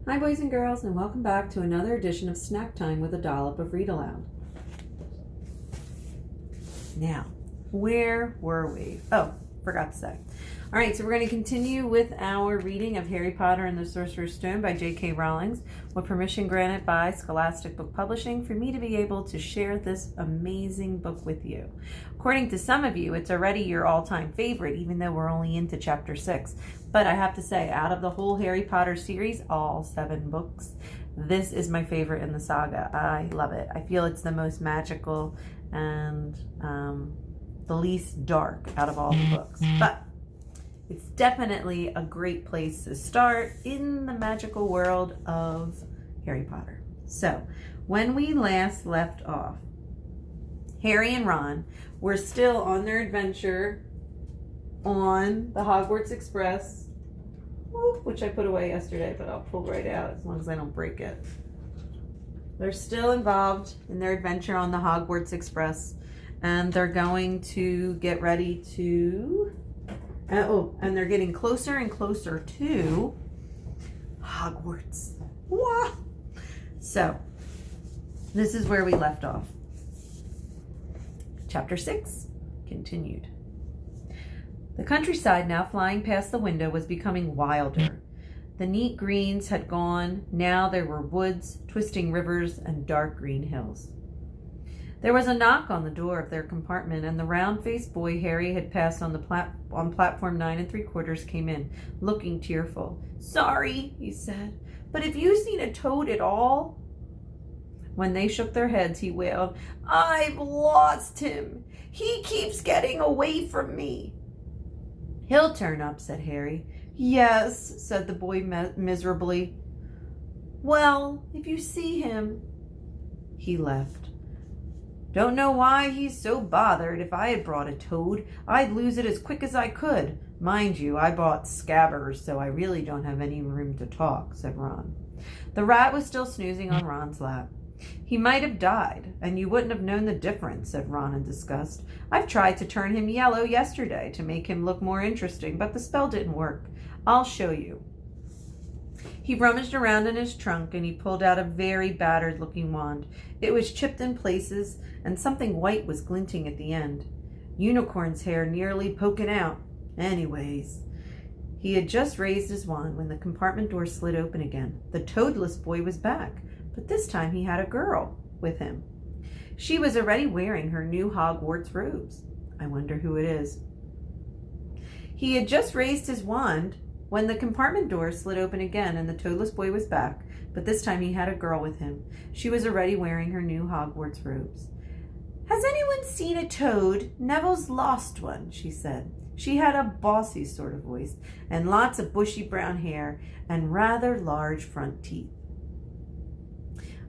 Hi, boys and girls, and welcome back to another edition of Snack Time with a Dollop of Read Aloud. Now, where were we? Oh, forgot to say. All right, so we're going to continue with our reading of Harry Potter and the Sorcerer's Stone by J.K. Rowling, with permission granted by Scholastic Book Publishing for me to be able to share this amazing book with you. According to some of you, it's already your all-time favorite, even though we're only into chapter 6. But I have to say, out of the whole Harry Potter series, all 7 books, this is my favorite in the saga. I love it. I feel it's the most magical and the least dark out of all the books. But it's definitely a great place to start in the magical world of Harry Potter. So, when we last left off, Harry and Ron were still on their adventure on the Hogwarts Express, which I put away yesterday, but I'll pull right out as long as I don't break it. They're still involved in their adventure on the Hogwarts Express, and they're going to get ready to... and they're getting closer and closer to Hogwarts. Wow. So, this is where we left off. Chapter 6 continued. The countryside, now flying past the window, was becoming wilder. The neat greens had gone. Now there were woods, twisting rivers, and dark green hills. There was a knock on the door of their compartment, and the round-faced boy Harry had passed on platform 9 3/4 came in, looking tearful. "Sorry," he said, "but have you seen a toad at all?" When they shook their heads, he wailed, "I've lost him. He keeps getting away from me." "He'll turn up," said Harry. "Yes," said the boy miserably. "Well, if you see him..." He left. "Don't know why he's so bothered. If I had brought a toad, I'd lose it as quick as I could. Mind you, I bought Scabbers, so I really don't have any room to talk," said Ron. The rat was still snoozing on Ron's lap. "He might have died, and you wouldn't have known the difference," said Ron in disgust. "I've tried to turn him yellow yesterday to make him look more interesting, but the spell didn't work. I'll show you." He rummaged around in his trunk, and he pulled out a very battered-looking wand. It was chipped in places, and something white was glinting at the end. Unicorn's hair nearly poking out. Anyways, he had just raised his wand when the compartment door slid open again. The toadless boy was back, but this time he had a girl with him. She was already wearing her new Hogwarts robes. I wonder who it is. He had just raised his wand when the compartment door slid open again, and the toadless boy was back, but this time he had a girl with him. She was already wearing her new Hogwarts robes. "Has anyone seen a toad? Neville's lost one," she said. She had a bossy sort of voice, and lots of bushy brown hair, and rather large front teeth.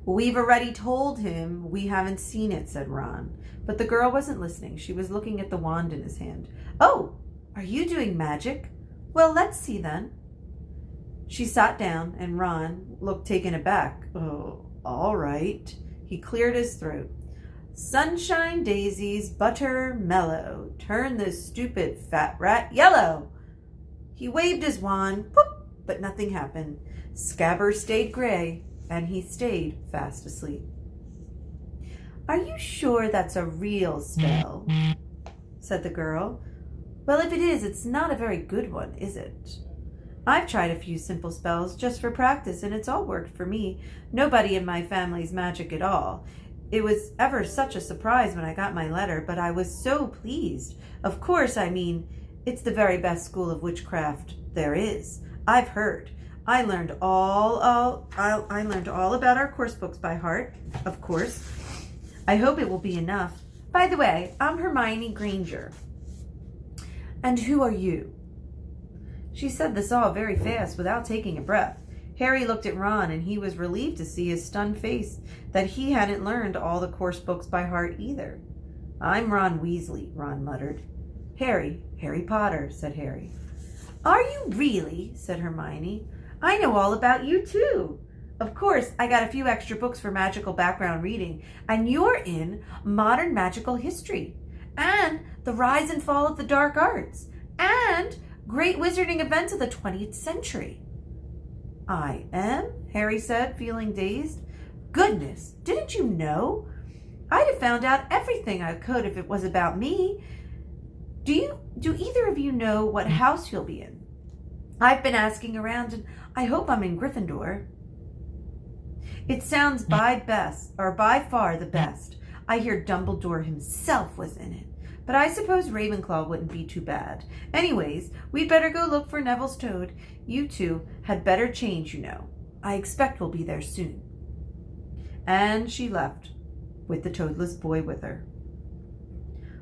"We've already told him we haven't seen it," said Ron. But the girl wasn't listening. She was looking at the wand in his hand. "Oh, are you doing magic? Well, let's see then." She sat down, and Ron looked taken aback. "Oh, all right." He cleared his throat. "Sunshine daisies, butter mellow, turn this stupid fat rat yellow." He waved his wand, poof, but nothing happened. Scabbers stayed gray, and he stayed fast asleep. "Are you sure that's a real spell?" said the girl. "Well, if it is, it's not a very good one, is it? I've tried a few simple spells just for practice, and it's all worked for me. Nobody in my family's magic at all. It was ever such a surprise when I got my letter, but I was so pleased. Of course, I mean, it's the very best school of witchcraft there is. I've heard. I learned all about our course books by heart, of course. I hope it will be enough. By the way, I'm Hermione Granger." "And who are you?" She said this all very fast, without taking a breath. Harry looked at Ron, and he was relieved to see his stunned face that he hadn't learned all the course books by heart either. "I'm Ron Weasley," Ron muttered. Harry Potter," said Harry. "Are you really?" said Hermione. "I know all about you, too. Of course, I got a few extra books for magical background reading, and you're in modern magical history, and the rise and fall of the dark arts, and great wizarding events of the 20th century. I am? Harry said, feeling dazed. Goodness, didn't you know? I'd have found out everything I could if it was about me. Do either of you know what house you'll be in? I've been asking around and I hope I'm in Gryffindor. It sounds by far the best. I hear Dumbledore himself was in it. But I suppose Ravenclaw wouldn't be too bad. Anyways, we'd better go look for Neville's toad. You two had better change, you know. I expect we'll be there soon. And she left, with the toadless boy with her.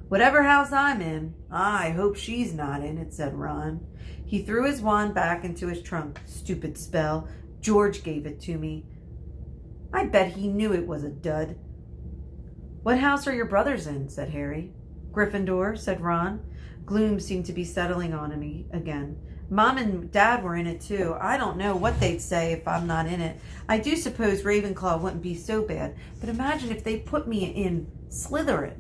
Whatever house I'm in, I hope she's not in it, said Ron. He threw his wand back into his trunk. Stupid spell. George gave it to me. I bet he knew it was a dud. What house are your brothers in? Said Harry. Gryffindor, said Ron. Gloom seemed to be settling on him again. Mom and Dad were in it too. I don't know what they'd say if I'm not in it. I do suppose Ravenclaw wouldn't be so bad, but imagine if they put me in Slytherin.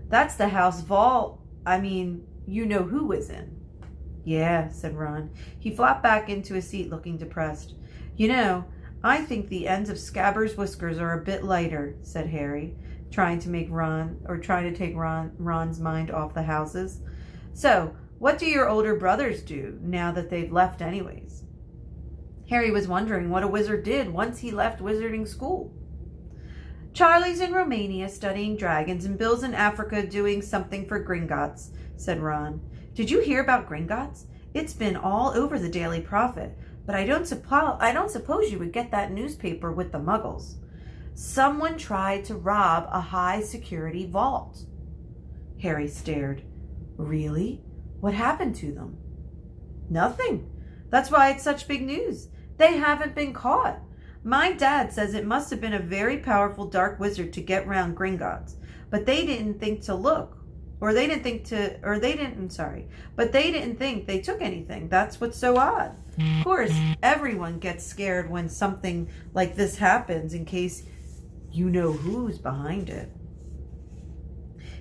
That's the house you know who was in. Yeah, said Ron. He flopped back into his seat looking depressed. You know, I think the ends of Scabbers' whiskers are a bit lighter, said Harry, trying to take Ron's mind off the houses. So, what do your older brothers do now that they've left anyways? Harry was wondering what a wizard did once he left wizarding school. Charlie's in Romania studying dragons and Bill's in Africa doing something for Gringotts, said Ron. Did you hear about Gringotts? It's been all over the Daily Prophet, but I don't suppose you would get that newspaper with the muggles. Someone tried to rob a high-security vault. Harry stared. Really? What happened to them? Nothing. That's why it's such big news. They haven't been caught. My dad says it must have been a very powerful dark wizard to get round Gringotts, but they didn't think they took anything. That's what's so odd. Of course, everyone gets scared when something like this happens in case you know who's behind it.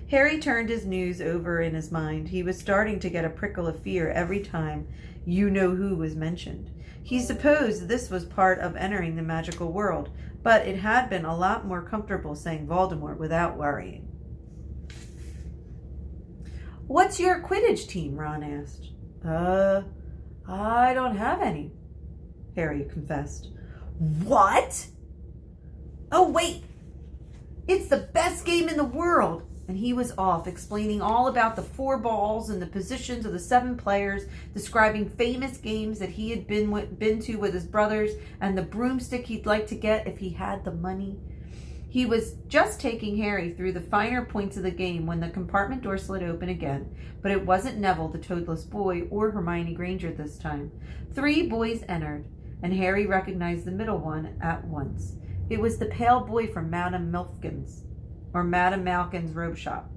Harry turned his news over in his mind. He was starting to get a prickle of fear every time you know who was mentioned. He supposed this was part of entering the magical world, but it had been a lot more comfortable saying Voldemort without worrying. What's your Quidditch team? Ron asked. I don't have any, Harry confessed. What? Oh, wait. It's the best game in the world. And he was off, explaining all about the 4 balls and the positions of the 7 players, describing famous games that he had been to with his brothers, and the broomstick he'd like to get if he had the money. He was just taking Harry through the finer points of the game when the compartment door slid open again, but it wasn't Neville, the toadless boy, or Hermione Granger this time. 3 boys entered, and Harry recognized the middle one at once. It was the pale boy from Madame Malkin's robe shop.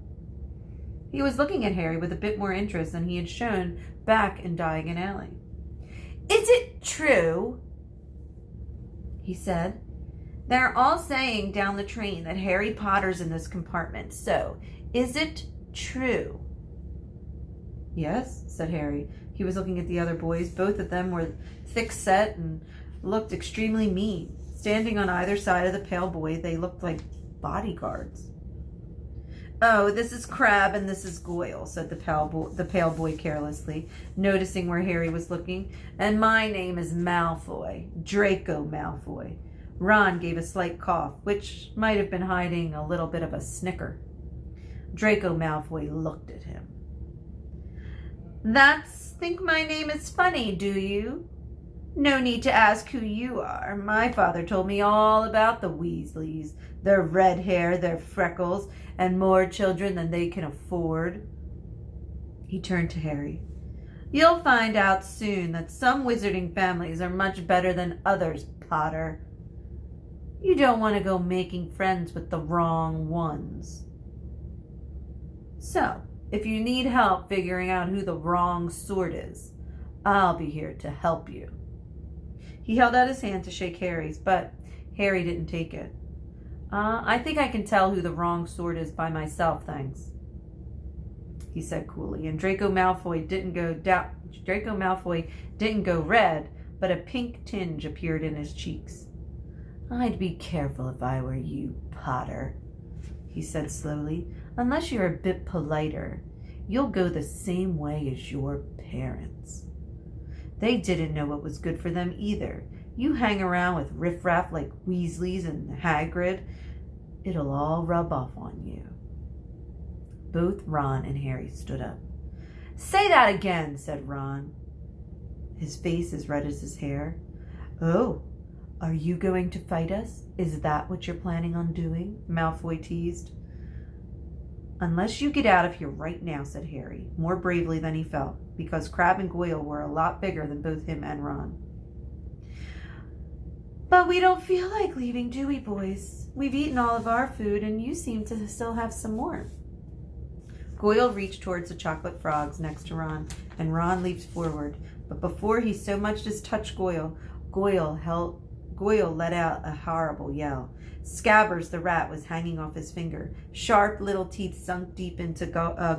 He was looking at Harry with a bit more interest than he had shown back in Diagon Alley. Is it true? He said. They're all saying down the train that Harry Potter's in this compartment, so is it true? Yes, said Harry. He was looking at the other boys. Both of them were thick-set and looked extremely mean. Standing on either side of the pale boy, they looked like bodyguards. Oh, this is Crabbe and this is Goyle, said the pale boy carelessly, noticing where Harry was looking. And my name is Malfoy, Draco Malfoy. Ron gave a slight cough, which might have been hiding a little bit of a snicker. Draco Malfoy looked at him. Think my name is funny, do you? No need to ask who you are. My father told me all about the Weasleys, their red hair, their freckles, and more children than they can afford. He turned to Harry. You'll find out soon that some wizarding families are much better than others, Potter. You don't want to go making friends with the wrong ones. So, if you need help figuring out who the wrong sort is, I'll be here to help you. He held out his hand to shake Harry's, but Harry didn't take it. I think I can tell who the wrong sort is by myself, thanks, he said coolly. And Draco Malfoy didn't go red, but a pink tinge appeared in his cheeks. "I'd be careful if I were you, Potter," he said slowly. "Unless you're a bit politer, you'll go the same way as your parents. They didn't know what was good for them either. You hang around with riffraff like Weasleys and Hagrid, it'll all rub off on you." Both Ron and Harry stood up. "Say that again," said Ron, his face as red as his hair. "Oh, are you going to fight us? Is that what you're planning on doing?" Malfoy teased. "Unless you get out of here right now," said Harry, more bravely than he felt, because Crabbe and Goyle were a lot bigger than both him and Ron. "But we don't feel like leaving, do we, boys? We've eaten all of our food, and you seem to still have some more." Goyle reached towards the chocolate frogs next to Ron, and Ron leaped forward. But before he so much as touched Goyle let out a horrible yell. Scabbers the rat was hanging off his finger. Sharp little teeth sunk deep into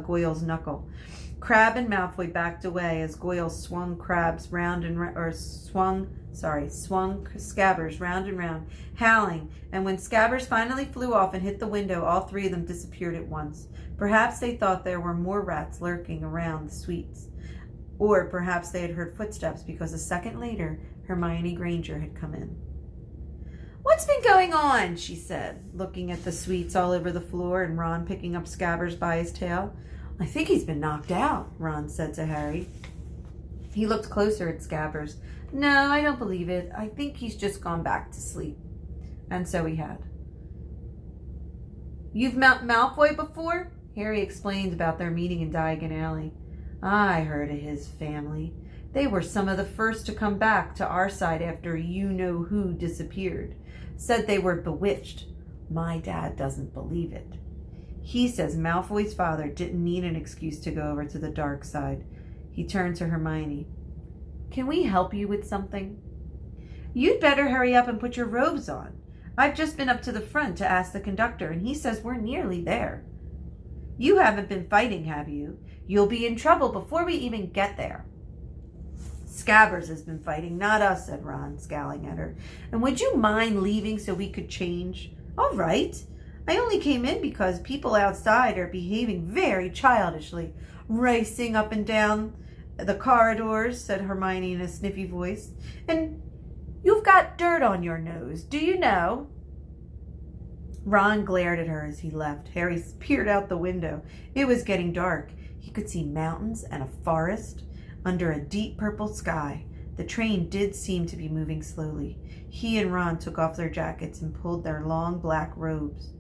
Goyle's knuckle. Crabbe and Malfoy backed away as Goyle swung Scabbers round and round, howling, and when Scabbers finally flew off and hit the window, all three of them disappeared at once. Perhaps they thought there were more rats lurking around the suites. Or perhaps they had heard footsteps, because a second later, Hermione Granger had come in. "What's been going on?" she said, looking at the sweets all over the floor and Ron picking up Scabbers by his tail. "I think he's been knocked out," Ron said to Harry. He looked closer at Scabbers. "No, I don't believe it. I think he's just gone back to sleep." And so he had. "You've met Malfoy before?" Harry explained about their meeting in Diagon Alley. "I heard of his family. They were some of the first to come back to our side after you-know-who disappeared. Said they were bewitched. My dad doesn't believe it. He says Malfoy's father didn't need an excuse to go over to the dark side." He turned to Hermione. "Can we help you with something?" "You'd better hurry up and put your robes on. I've just been up to the front to ask the conductor, and he says we're nearly there." "You haven't been fighting, have you? You'll be in trouble before we even get there." "Scabbers has been fighting, not us," said Ron, scowling at her. "And would you mind leaving so we could change?" "All right. I only came in because people outside are behaving very childishly, racing up and down the corridors," said Hermione in a sniffy voice. "And you've got dirt on your nose, do you know?" Ron glared at her as he left. Harry peered out the window. It was getting dark. He could see mountains and a forest under a deep purple sky. The train did seem to be moving slowly. He and Ron took off their jackets and pulled on their long black robes.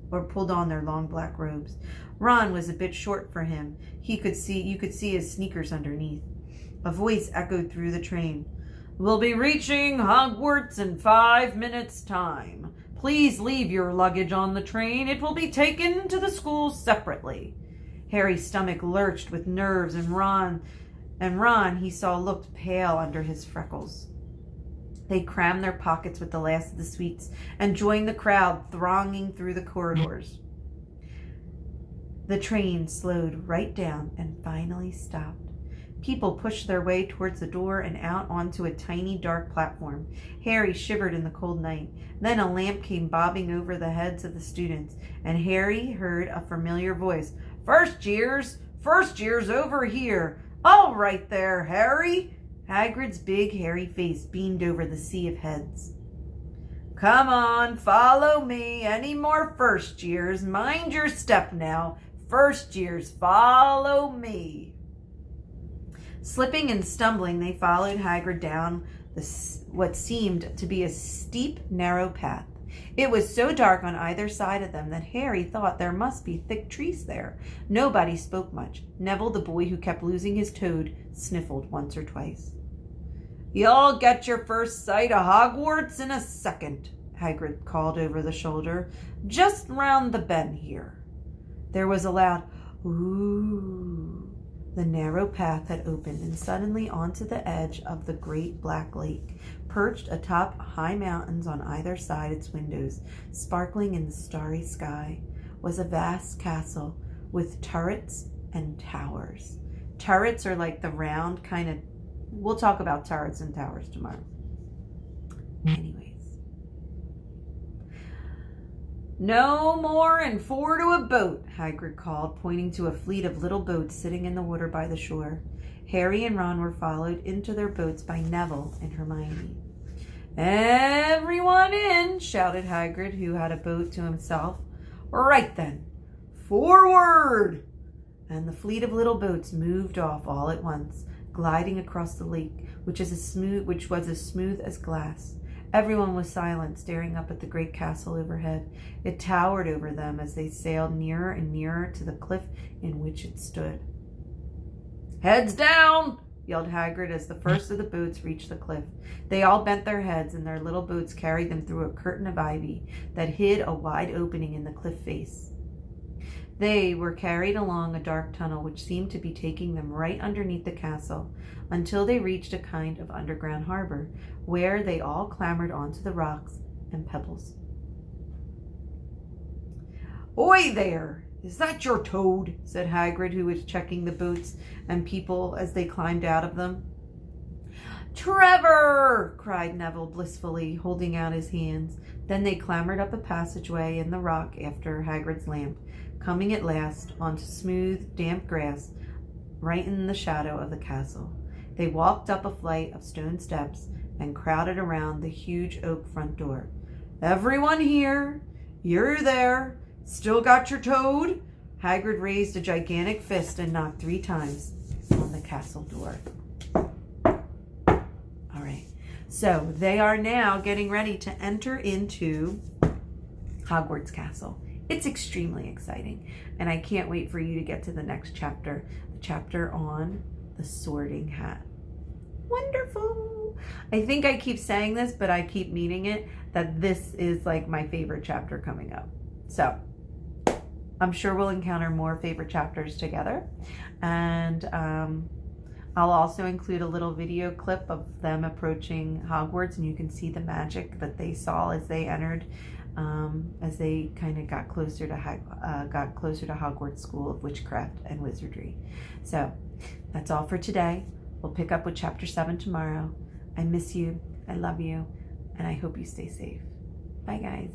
Ron was a bit short for him. You could see his sneakers underneath. A voice echoed through the train. "We'll be reaching Hogwarts in 5 minutes' time. Please leave your luggage on the train. It will be taken to the school separately." Harry's stomach lurched with nerves, and Ron, he saw, looked pale under his freckles. They crammed their pockets with the last of the sweets and joined the crowd thronging through the corridors. The train slowed right down and finally stopped. People pushed their way towards the door and out onto a tiny dark platform. Harry shivered in the cold night. Then a lamp came bobbing over the heads of the students, and Harry heard a familiar voice. First years over here. All right there, Harry." Hagrid's big hairy face beamed over the sea of heads. "Come on, follow me. Any more first years? Mind your step now. First years, follow me." Slipping and stumbling, they followed Hagrid down what seemed to be a steep, narrow path. It was so dark on either side of them that Harry thought there must be thick trees there. Nobody spoke much. Neville, the boy who kept losing his toad, sniffled once or twice. "You'll get your first sight of Hogwarts in a second," Hagrid called over the shoulder. "Just round the bend here." There was a loud "ooh." The narrow path had opened, and suddenly onto the edge of the great black lake, perched atop high mountains on either side its windows, sparkling in the starry sky, was a vast castle with turrets and towers. Turrets are like the round kind of... We'll talk about turrets and towers tomorrow. anyways. "No more and 4 to a boat," Hagrid called, pointing to a fleet of little boats sitting in the water by the shore. Harry and Ron were followed into their boats by Neville and Hermione. "Everyone in," shouted Hagrid, who had a boat to himself. "Right then, forward!" And the fleet of little boats moved off all at once, gliding across the lake, which was as smooth as glass. Everyone was silent, staring up at the great castle overhead. It towered over them as they sailed nearer and nearer to the cliff in which it stood. "Heads down!" yelled Hagrid as the first of the boats reached the cliff. They all bent their heads, and their little boats carried them through a curtain of ivy that hid a wide opening in the cliff face. They were carried along a dark tunnel which seemed to be taking them right underneath the castle until they reached a kind of underground harbor where they all clambered onto the rocks and pebbles. "Oi there! Is that your toad?" said Hagrid, who was checking the boats and people as they climbed out of them. "Trevor!" cried Neville blissfully, holding out his hands. Then they clambered up a passageway in the rock after Hagrid's lamp, coming at last onto smooth, damp grass right in the shadow of the castle. They walked up a flight of stone steps and crowded around the huge oak front door. "Everyone here? You're there? Still got your toad?" Hagrid raised a gigantic fist and knocked 3 times on the castle door. All right, so they are now getting ready to enter into Hogwarts Castle. It's extremely exciting, and I can't wait for you to get to the next chapter, the chapter on the Sorting Hat. Wonderful! I think I keep saying this, but I keep meaning it, that this is like my favorite chapter coming up. So I'm sure we'll encounter more favorite chapters together, and I'll also include a little video clip of them approaching Hogwarts, and you can see the magic that they saw as they entered, as they kind of got closer to Hogwarts School of Witchcraft and Wizardry. So that's all for today. We'll pick up with chapter 7 tomorrow. I miss you, I love you, and I hope you stay safe. Bye, guys.